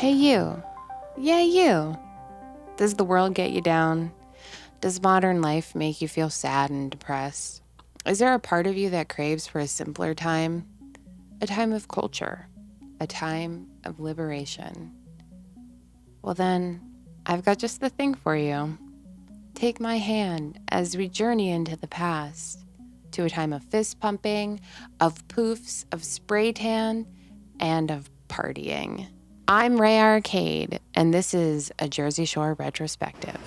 Hey you. Yeah, you. Does the world get you down? Does modern life make you feel sad and depressed? Is there a part of you that craves for a simpler time? A time of culture? A time of liberation? Well then, I've got just the thing for you. Take my hand as we journey into the past to a time of fist pumping, of poofs, of spray tan, and of partying. I'm Ray Arcade, and this is a Jersey Shore retrospective.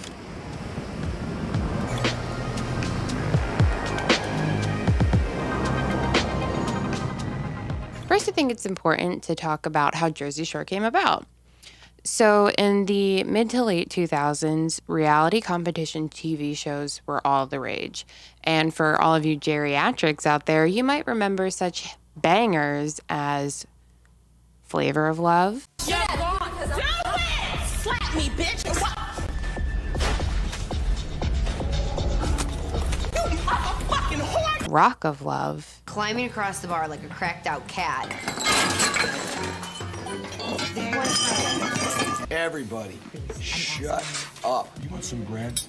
First, I think it's important to talk about how Jersey Shore came about. So in the mid to late 2000s, reality competition TV shows were all the rage. And for all of you geriatrics out there, you might remember such bangers as Flavor of Love. Yeah, do it! Slap me, bitch! You motherfucking whore! Rock of Love. Climbing across the bar like a cracked out cat. Everybody, shut up. You want some bread?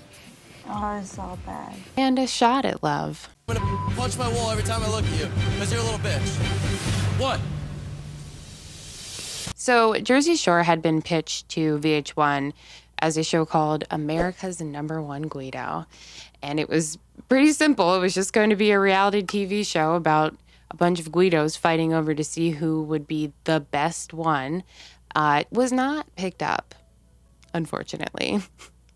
Oh, it's all bad. And A Shot at Love. I'm gonna punch my wall every time I look at you, because you're a little bitch. What? So Jersey Shore had been pitched to VH1 as a show called America's #1 Guido. And it was pretty simple. It was just going to be a reality TV show about a bunch of Guidos fighting over to see who would be the best one. It was not picked up, unfortunately.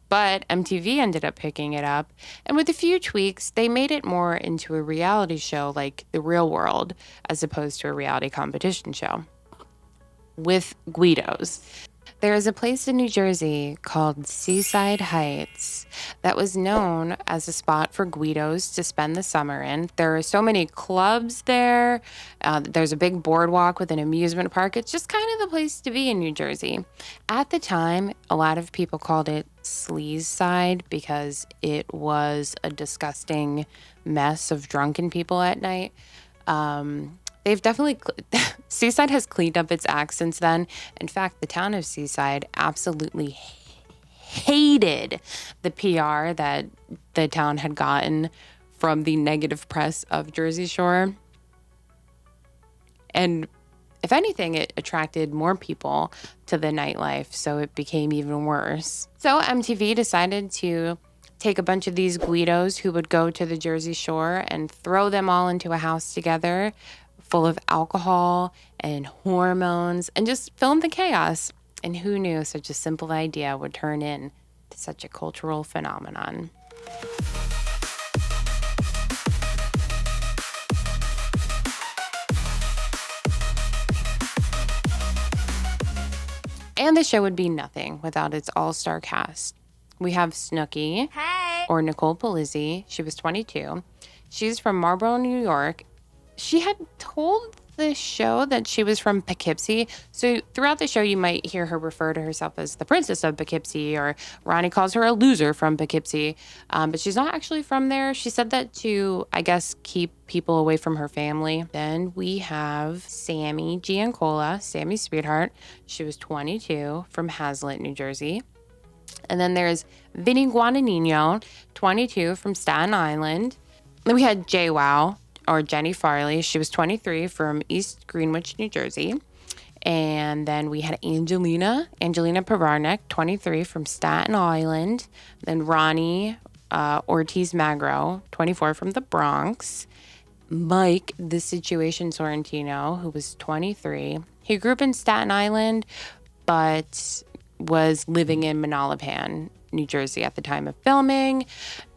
But MTV ended up picking it up. And with a few tweaks, they made it more into a reality show like The Real World, as opposed to a reality competition show with Guidos. There is a place in New Jersey called Seaside Heights that was known as a spot for Guidos to spend the summer in. There are so many clubs there. There's a big boardwalk with an amusement park. It's just kind of the place to be in New Jersey. At the time, a lot of people called it Sleside because it was a disgusting mess of drunken people at night. They've definitely, Seaside has cleaned up its act since then. In fact, the town of Seaside absolutely hated the PR that the town had gotten from the negative press of Jersey Shore. And if anything, it attracted more people to the nightlife, so it became even worse. So MTV decided to take a bunch of these Guidos who would go to the Jersey Shore and throw them all into a house together, full of alcohol and hormones, and just film the chaos. And who knew such a simple idea would turn into such a cultural phenomenon? And the show would be nothing without its all-star cast. We have Snooki, or Nicole Polizzi. She was 22. She's from Marlboro, New York. She had told the show that she was from Poughkeepsie. So throughout the show, you might hear her refer to herself as the princess of Poughkeepsie, or Ronnie calls her a loser from Poughkeepsie. But she's not actually from there. She said that to, I guess, keep people away from her family. Then we have Sammi Giancola, Sammy's sweetheart. She was 22, from Hazlitt, New Jersey. And then there's Vinny Guadagnino, 22, from Staten Island. Then we had JWoww, or Jenny Farley. She was 23, from East Greenwich, New Jersey. And then we had Angelina Pavarnik, 23, from Staten Island. Then Ronnie, Ortiz-Magro, 24, from the Bronx. Mike, The Situation Sorrentino, who was 23. He grew up in Staten Island, but was living in Manalapan, New Jersey at the time of filming.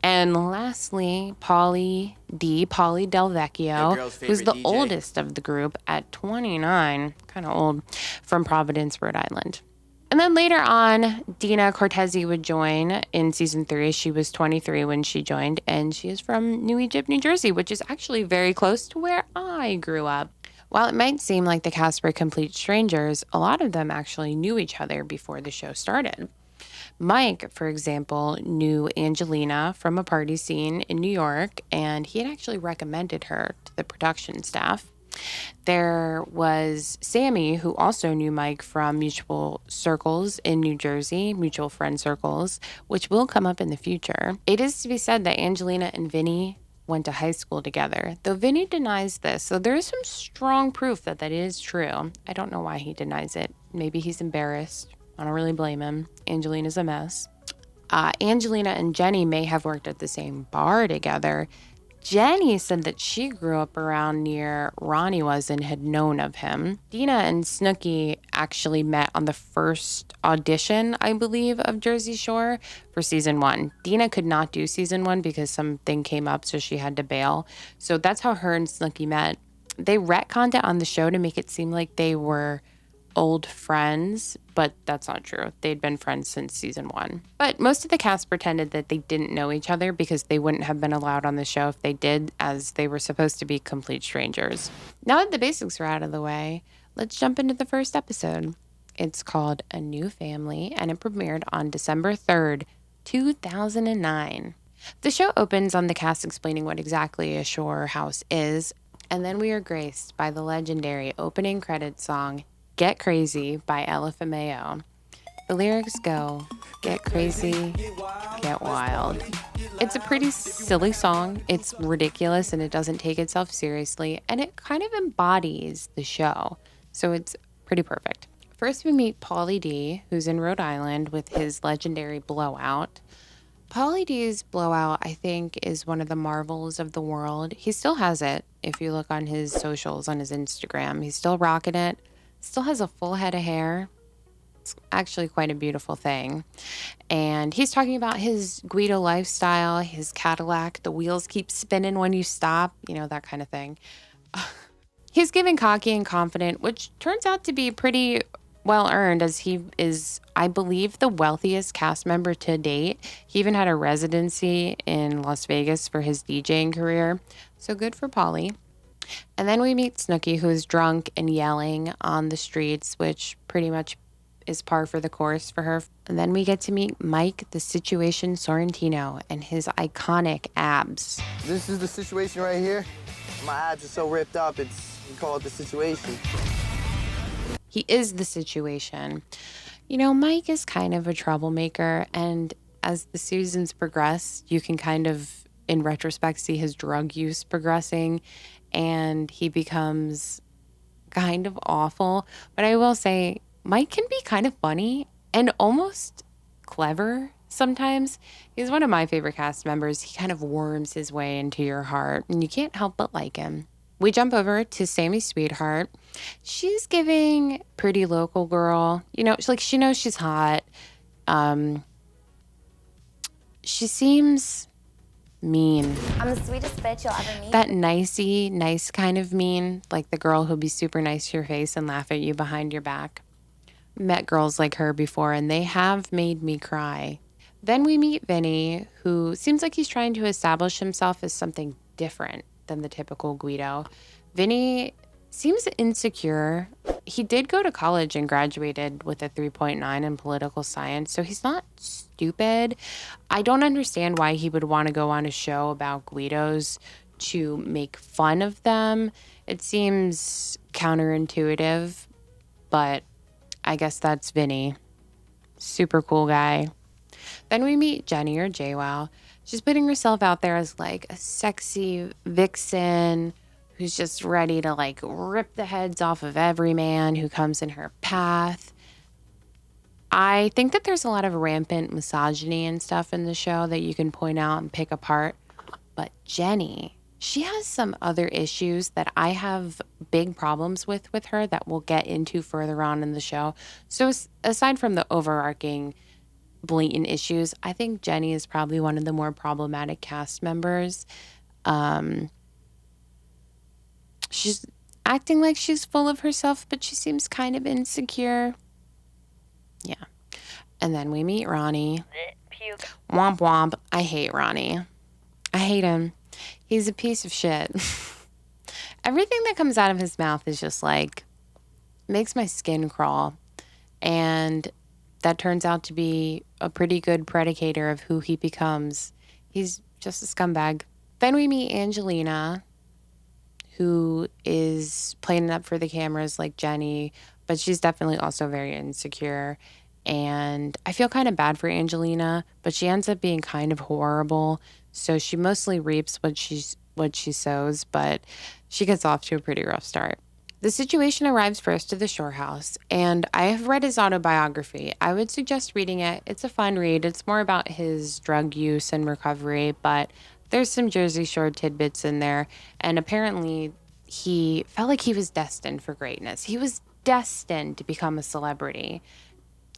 And lastly, Paulie Del Vecchio, who's the oldest of the group at 29, kind of old, from Providence, Rhode Island. And then later on, Dina Cortese would join in season 3. She was 23 when she joined, and she is from New Egypt, New Jersey, which is actually very close to where I grew up. While it might seem like the cast were complete strangers, a lot of them actually knew each other before the show started. Mike, for example, knew Angelina from a party scene in New York, and he had actually recommended her to the production staff. There was Sammi, who also knew Mike from mutual circles in New Jersey, mutual friend circles, which will come up in the future. It is to be said that Angelina and Vinny went to high school together, though Vinny denies this. So there is some strong proof that that is true. I don't know why he denies it. Maybe he's embarrassed. I don't really blame him. Angelina's a mess. Angelina and Jenny may have worked at the same bar together. Jenny said that she grew up around near Ronnie was and had known of him. Dina and Snooki actually met on the first audition, I believe, of Jersey Shore for season 1. Dina could not do season 1 because something came up, so she had to bail. So that's how her and Snooki met. They retconned it on the show to make it seem like they were old friends, but that's not true. They'd been friends since season 1. But most of the cast pretended that they didn't know each other because they wouldn't have been allowed on the show if they did, as they were supposed to be complete strangers. Now that the basics are out of the way, let's jump into the first episode. It's called A New Family, and it premiered on December 3rd, 2009. The show opens on the cast explaining what exactly a shore house is, and then we are graced by the legendary opening credits song, Get Crazy by LFMAO. The lyrics go, get crazy, get wild. It's a pretty silly song. It's ridiculous and it doesn't take itself seriously, and it kind of embodies the show. So it's pretty perfect. First we meet Paulie D, who's in Rhode Island with his legendary blowout. Paulie D's blowout, I think, is one of the marvels of the world. He still has it. If you look on his socials, on his Instagram, he's still rocking it. Still has a full head of hair. It's actually quite a beautiful thing. And he's talking about his Guido lifestyle, his Cadillac, the wheels keep spinning when you stop, you know, that kind of thing. He's giving cocky and confident, which turns out to be pretty well earned, as he is, I believe, the wealthiest cast member to date. He even had a residency in Las Vegas for his DJing career. So good for Paulie. And then we meet Snooki, who is drunk and yelling on the streets, which pretty much is par for the course for her. And then we get to meet Mike, the Situation Sorrentino, and his iconic abs. This is the situation right here. My abs are so ripped up, we call it the situation. He is the situation. You know, Mike is kind of a troublemaker, and as the seasons progress, you can kind of, in retrospect, see his drug use progressing, and he becomes kind of awful. But I will say, Mike can be kind of funny and almost clever sometimes. He's one of my favorite cast members. He kind of worms his way into your heart, and you can't help but like him. We jump over to Sammy's sweetheart. She's giving pretty local girl. You know, she knows she's hot. She seems mean. I'm the sweetest bitch you'll ever meet. That nice kind of mean, like the girl who'll be super nice to your face and laugh at you behind your back. Met girls like her before, and they have made me cry. Then we meet Vinny, who seems like he's trying to establish himself as something different than the typical Guido. Vinny seems insecure. He did go to college and graduated with a 3.9 in political science, so he's not stupid. I don't understand why he would want to go on a show about Guidos to make fun of them. It seems counterintuitive, but I guess that's Vinny. Super cool guy. Then we meet Jenny, or JWoww. She's putting herself out there as like a sexy vixen who's just ready to like rip the heads off of every man who comes in her path. I think that there's a lot of rampant misogyny and stuff in the show that you can point out and pick apart. But Jenny, she has some other issues that I have big problems with her that we'll get into further on in the show. So aside from the overarching blatant issues, I think Jenny is probably one of the more problematic cast members. She's acting like she's full of herself, but she seems kind of insecure. Yeah. And then we meet Ronnie. Puke. Womp womp. I hate Ronnie. I hate him. He's a piece of shit. Everything that comes out of his mouth is just like, makes my skin crawl. And that turns out to be a pretty good predicator of who he becomes. He's just a scumbag. Then we meet Angelina, who is playing it up for the cameras like Jenny, but she's definitely also very insecure. And I feel kind of bad for Angelina, but she ends up being kind of horrible. So she mostly reaps what she sows, but she gets off to a pretty rough start. The situation arrives first to the Shore house, and I have read his autobiography. I would suggest reading it. It's a fun read. It's more about his drug use and recovery, but there's some Jersey Shore tidbits in there. And apparently, he felt like he was destined for greatness. He was destined to become a celebrity.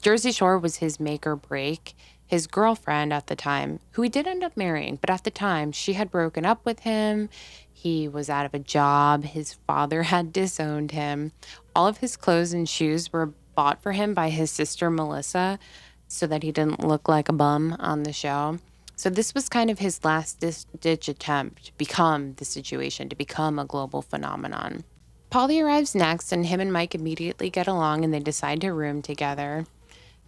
Jersey Shore was his make or break. His girlfriend at the time, who he did end up marrying, but at the time, she had broken up with him. He was out of a job. His father had disowned him. All of his clothes and shoes were bought for him by his sister, Melissa, so that he didn't look like a bum on the show. So this was kind of his last ditch attempt to become the situation, to become a global phenomenon. Paulie arrives next, and him and Mike immediately get along, and they decide to room together.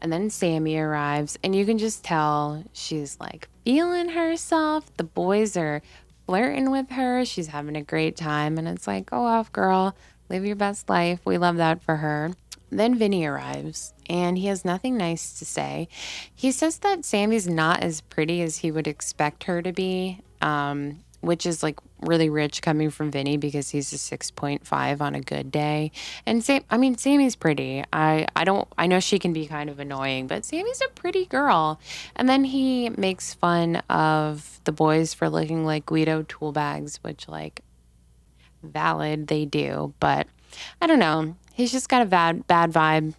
And then Sammi arrives, and you can just tell she's like feeling herself. The boys are flirting with her. She's having a great time, and it's like, go off, girl. Live your best life. We love that for her. Then Vinny arrives, and he has nothing nice to say. He says that Sammy's not as pretty as he would expect her to be, which is like really rich coming from Vinny because he's a 6.5 on a good day. And Sammy's pretty. I know she can be kind of annoying, but Sammy's a pretty girl. And then he makes fun of the boys for looking like Guido tool bags, which like valid, they do, but I don't know. He's just got a bad vibe.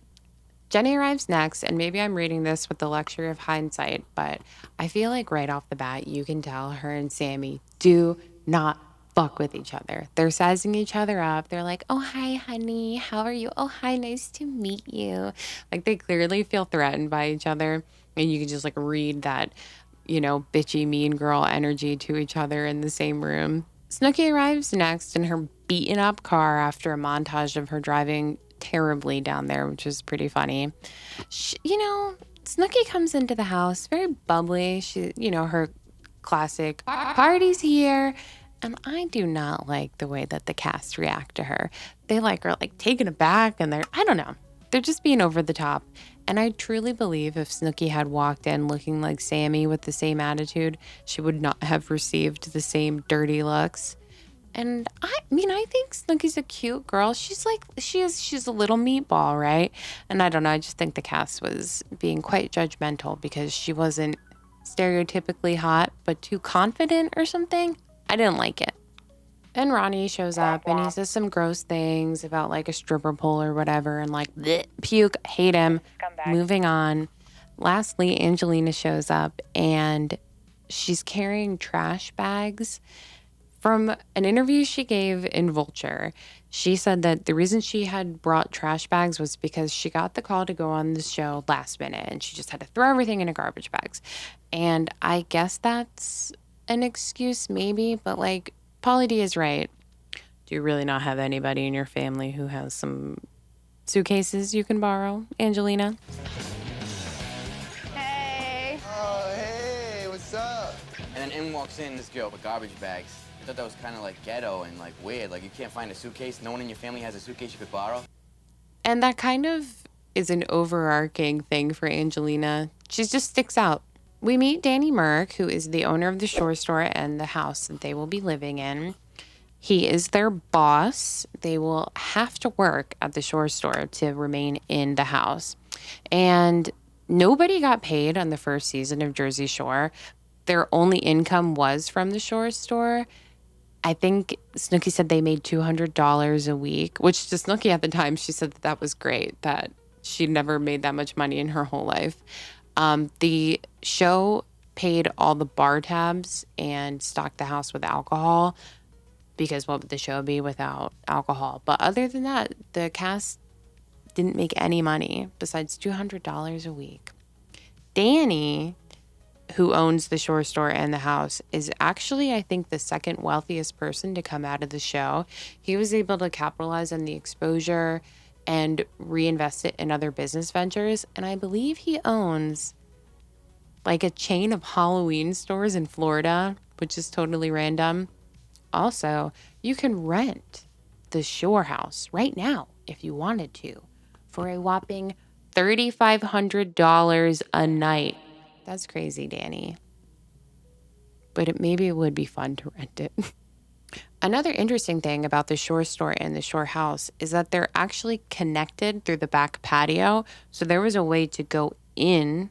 Jenny arrives next, and maybe I'm reading this with the luxury of hindsight, but I feel like right off the bat, you can tell her and Sammi do not fuck with each other. They're sizing each other up. They're like, oh, hi, honey. How are you? Oh, hi, nice to meet you. Like, they clearly feel threatened by each other, and you can just, like, read that, bitchy, mean girl energy to each other in the same room. Snooki arrives next in her beaten up car after a montage of her driving terribly down there, which is pretty funny. Snooki comes into the house very bubbly. She, her classic party's here. And I do not like the way that the cast react to her. They are like taken aback, and I don't know. They're just being over the top. And I truly believe if Snooki had walked in looking like Sammi with the same attitude, she would not have received the same dirty looks. And I think Snooki's a cute girl. She's a little meatball, right? And I don't know, I just think the cast was being quite judgmental because she wasn't stereotypically hot, but too confident or something. I didn't like it. Then Ronnie shows up and he says some gross things about like a stripper pole or whatever and like bleh, puke, hate him. Scumbag. Moving on. Lastly, Angelina shows up and she's carrying trash bags. From an interview she gave in Vulture, she said that the reason she had brought trash bags was because she got the call to go on the show last minute and she just had to throw everything into garbage bags. And I guess that's an excuse maybe, but like Paulie D is right. Do you really not have anybody in your family who has some suitcases you can borrow, Angelina? Hey. Oh, hey, what's up? And then in walks in this girl with garbage bags. I thought that was kind of like ghetto and like weird. Like you can't find a suitcase. No one in your family has a suitcase you could borrow. And that kind of is an overarching thing for Angelina. She just sticks out. We meet Danny Merck, who is the owner of the Shore store and the house that they will be living in. He is their boss. They will have to work at the Shore store to remain in the house. And nobody got paid on the first season of Jersey Shore. Their only income was from the Shore store. I think Snooki said they made $200 a week, which to Snooki at the time, she said that was great, that she'd never made that much money in her whole life. The show paid all the bar tabs and stocked the house with alcohol because what would the show be without alcohol? But other than that, the cast didn't make any money besides $200 a week. Danny, who owns the Shore store and the house, is actually, I think, the second wealthiest person to come out of the show. He was able to capitalize on the exposure and reinvest it in other business ventures. And I believe he owns like a chain of Halloween stores in Florida, which is totally random. Also, you can rent the Shore House right now if you wanted to for a whopping $3,500 a night. That's crazy, Danny. But maybe it would be fun to rent it. Another interesting thing about the Shore Store and the Shore House is that they're actually connected through the back patio. So there was a way to go in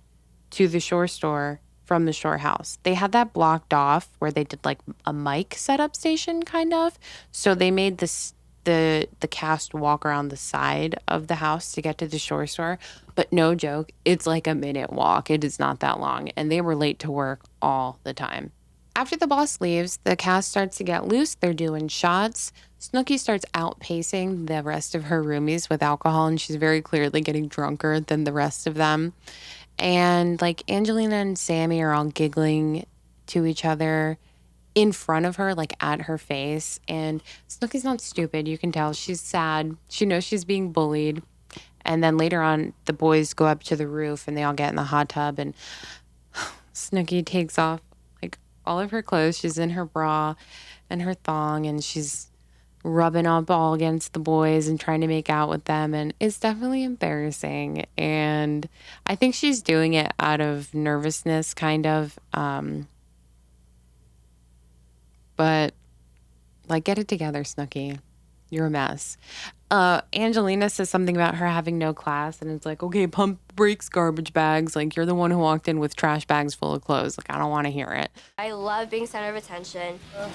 to the Shore Store from the Shore House. They had that blocked off where they did like a mic setup station kind of. So they made the cast walk around the side of the house to get to the Shore Store. But no joke, it's like a minute walk. It is not that long. And they were late to work all the time. After the boss leaves, the cast starts to get loose. They're doing shots. Snooki starts outpacing the rest of her roomies with alcohol, and she's very clearly getting drunker than the rest of them. And like Angelina and Sammi are all giggling to each other in front of her, like at her face. And Snooki's not stupid. You can tell she's sad. She knows she's being bullied. And then later on, the boys go up to the roof and they all get in the hot tub, and Snooki takes off all of her clothes. She's in her bra and her thong, and she's rubbing up all against the boys and trying to make out with them. And it's definitely embarrassing. And I think she's doing it out of nervousness, kind of. But like, get it together, Snooki. You're a mess. Angelina says something about her having no class, and it's like, okay, pump brakes, garbage bags. Like, you're the one who walked in with trash bags full of clothes. Like, I don't want to hear it. I love being center of attention. Hey,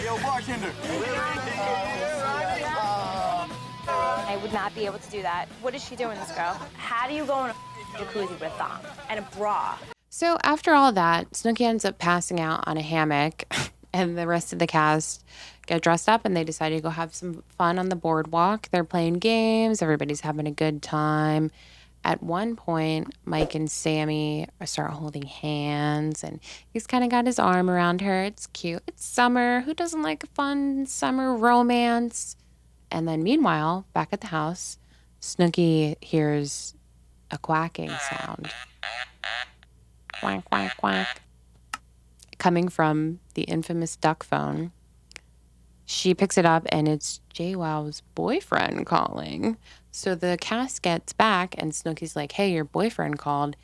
yo, bartender. I would not be able to do that. What is she doing, this girl? How do you go in a jacuzzi with a thong and a bra? So after all that, Snooki ends up passing out on a hammock, and the rest of the cast get dressed up and they decide to go have some fun on the boardwalk. They're playing games. Everybody's having a good time. At one point, Mike and Sammi start holding hands, and he's kind of got his arm around her. It's cute. It's summer. Who doesn't like a fun summer romance? And then meanwhile, back at the house, Snooki hears a quacking sound. Quack, quack, quack. Coming from the infamous duck phone. She picks it up, and it's JWoww's boyfriend calling. So the cast gets back, and Snooki's like, hey, your boyfriend called,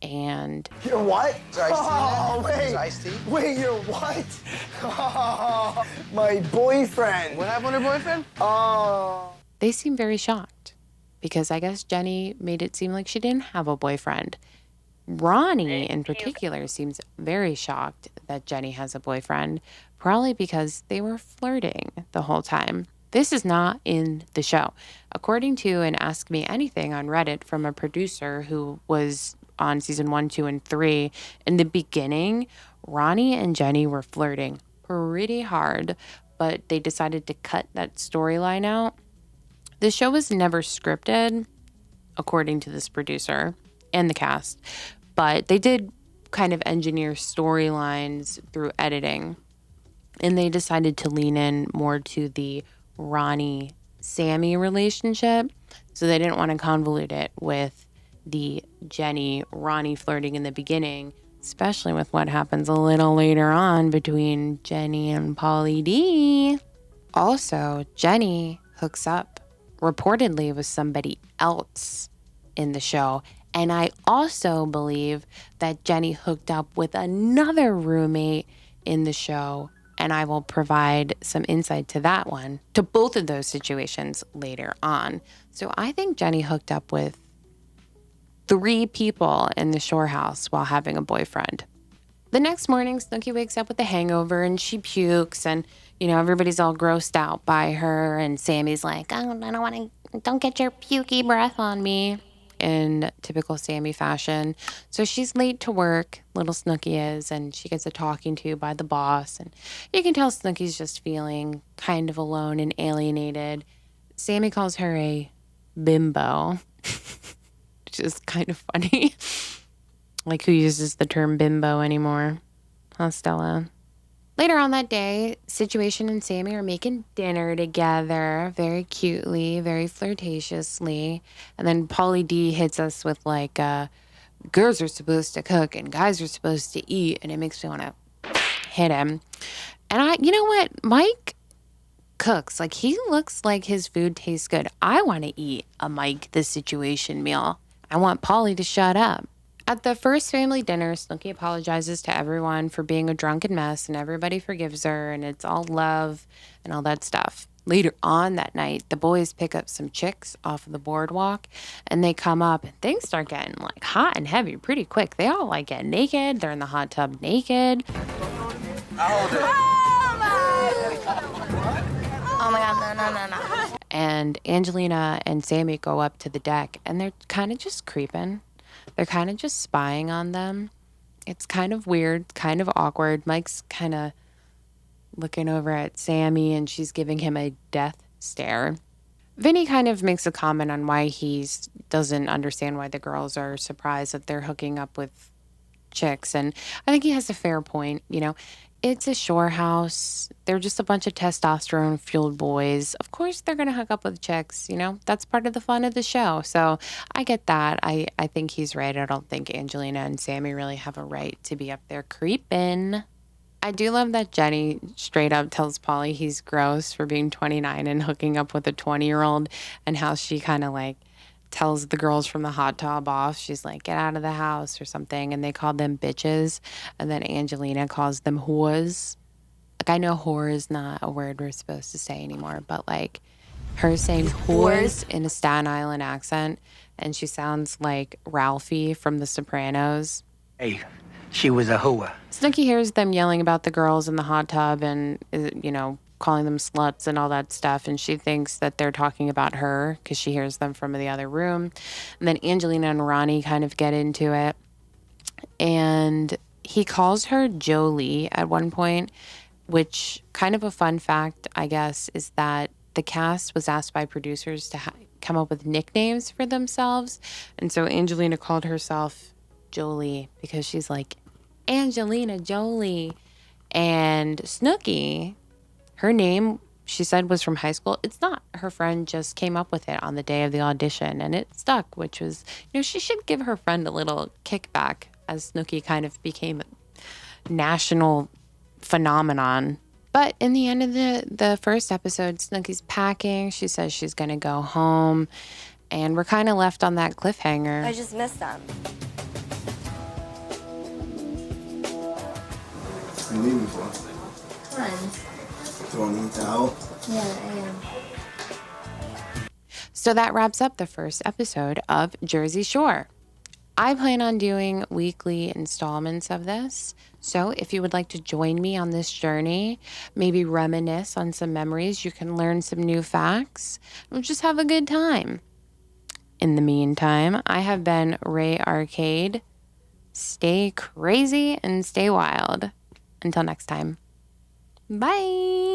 and... Your what? Oh, wait. Wait, your what? Oh, my boyfriend. What happened to her boyfriend? Oh. They seem very shocked, because I guess Jenny made it seem like she didn't have a boyfriend. Ronnie, in particular, seems very shocked that Jenny has a boyfriend, probably because they were flirting the whole time. This is not in the show. According to an Ask Me Anything on Reddit from a producer who was on season 1, 2, and 3, in the beginning, Ronnie and Jenny were flirting pretty hard, but they decided to cut that storyline out. The show was never scripted, according to this producer and the cast, but they did kind of engineer storylines through editing, and they decided to lean in more to the Ronnie-Sammi relationship, so they didn't want to convolute it with the Jenny-Ronnie flirting in the beginning, especially with what happens a little later on between Jenny and Paulie D. Also, Jenny hooks up reportedly with somebody else in the show. And I also believe that Jenny hooked up with another roommate in the show. And I will provide some insight to that one, to both of those situations later on. So I think Jenny hooked up with 3 people in the Shore House while having a boyfriend. The next morning, Snooki wakes up with a hangover and she pukes, and, you know, everybody's all grossed out by her. And Sammy's like, oh, don't get your pukey breath on me, in typical Sammi fashion. So she's late to work, little Snooki is, and she gets a talking to by the boss. And you can tell Snooki's just feeling kind of alone and alienated. Sammi calls her a bimbo, which is kind of funny. Like, who uses the term bimbo anymore? Huh, Stella? Later on that day, Situation and Sammi are making dinner together, very cutely, very flirtatiously. And then Paulie D hits us with like a girls are supposed to cook and guys are supposed to eat, and it makes me want to hit him. And you know what? Mike cooks. Like, he looks like his food tastes good. I want to eat a Mike the Situation meal. I want Paulie to shut up. At the first family dinner, Snooki apologizes to everyone for being a drunken mess, and everybody forgives her, and it's all love and all that stuff. Later on that night, the boys pick up some chicks off of the boardwalk, and they come up, and things start getting like hot and heavy pretty quick. They all like get naked. They're in the hot tub naked. Oh my God, no. And Angelina and Sammi go up to the deck, and they're kind of just creeping. They're kind of just spying on them. It's kind of weird, kind of awkward. Mike's kind of looking over at Sammi, and she's giving him a death stare. Vinny kind of makes a comment on why he doesn't understand why the girls are surprised that they're hooking up with chicks. And I think he has a fair point. You know, it's a shore house. They're just a bunch of testosterone-fueled boys. Of course they're going to hook up with chicks, you know. That's part of the fun of the show. So I get that. I think he's right. I don't think Angelina and Sammi really have a right to be up there creeping. I do love that Jenny straight up tells Paulie he's gross for being 29 and hooking up with a 20-year-old, and how she kind of like tells the girls from the hot tub off. She's like, get out of the house or something. And they call them bitches. And then Angelina calls them whores. Like, I know whore is not a word we're supposed to say anymore, but like her saying whores in a Staten Island accent, and she sounds like Ralphie from The Sopranos. Hey, she was a whore. Snooki hears them yelling about the girls in the hot tub and, you know, calling them sluts and all that stuff, and she thinks that they're talking about her because she hears them from the other room. And then Angelina and Ronnie kind of get into it, and he calls her Jolie at one point, which, kind of a fun fact, I guess, is that the cast was asked by producers to come up with nicknames for themselves, and so Angelina called herself Jolie because she's like, Angelina Jolie. And Snooki, her name, she said, was from high school. It's not. Her friend just came up with it on the day of the audition, and it stuck, which was, you know, she should give her friend a little kickback, as Snooki kind of became a national phenomenon. But in the end of the first episode, Snooki's packing. She says she's going to go home, and we're kind of left on that cliffhanger. I just missed them. What are you leaving for? Friends. Throwing in the towel? Yeah, I am. So that wraps up the first episode of Jersey Shore. I plan on doing weekly installments of this. So if you would like to join me on this journey, maybe reminisce on some memories, you can learn some new facts, and just have a good time. In the meantime, I have been Ray Arcade. Stay crazy and stay wild. Until next time. Bye.